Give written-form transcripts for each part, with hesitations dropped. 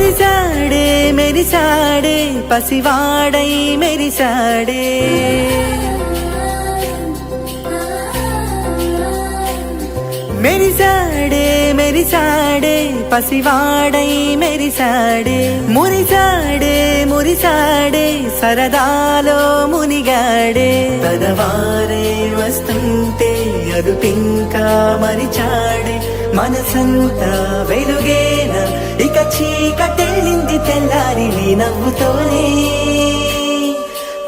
మెరిసాడే మెరిసాడే పసివాడై మెరిసాడే మెరిసాడే మెరిసాడే పసివాడై మెరిసాడే మురిసాడే మురిసాడే సరదాలో మునిగాడే పదవారే వస్తుంటే అదుపింకా మరిచాడే మనసంతా వెలుగేన ఇక చీకటెళ్ళింది తెల్లారి నీ నవ్వుతోనే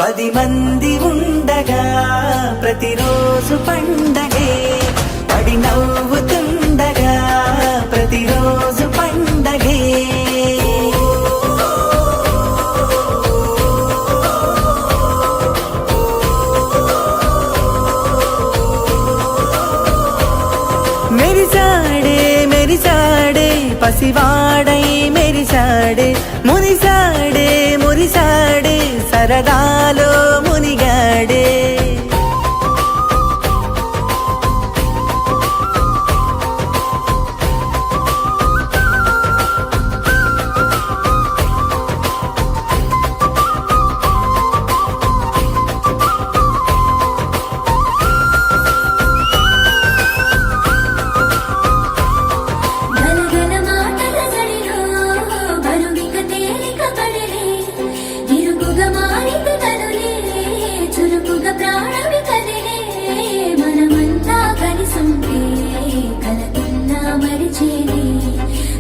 10 మంది ఉండగా ప్రతిరోజు పండగే పడి నవ్వుతుండగా ప్రతిరోజు పండగే మెరిసాడే మెరిసాడే పసివాడై మెరిసాడే మురిసాడే మురిసాడే సరదాలో మునిగాడే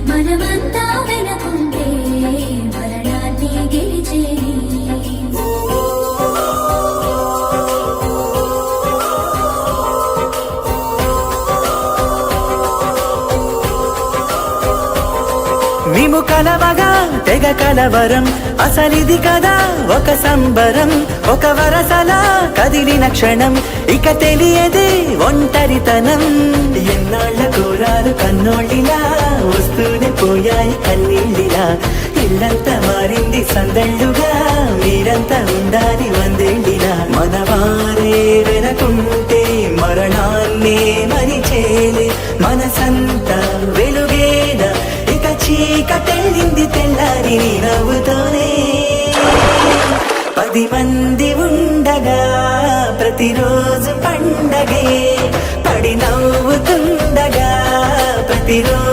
మనమంతా వెనకుంటే మరణాన్ని గెలిచేది మేము కలవగా తెగ కలవరం అసలిది కదా ఒక సంబరం ఒక వరసలా కదిలిన క్షణం ఇక తెలియదే ఒంటరితనం ఎన్నాళ్ళ కోరాలు కన్నోళ్ళిలా వస్తూనే పోయాయి కన్నీళ్ళిలా ఇల్లంతా మారింది సందళ్ళుగా మీరంతా ఉండాలి 100 ఏళ్ళిలా మనవారే వెనకుంటే మరణాన్నే మరిచేలే మనసంతా వెలుగేనా ఇక చీకటెళ్ళింది తెల్లారి నీ నవ్వుతోనే 10 మంది ఉండగా ప్రతిరోజు పండగే పడి నవ్వుతుండగా ప్రతిరోజు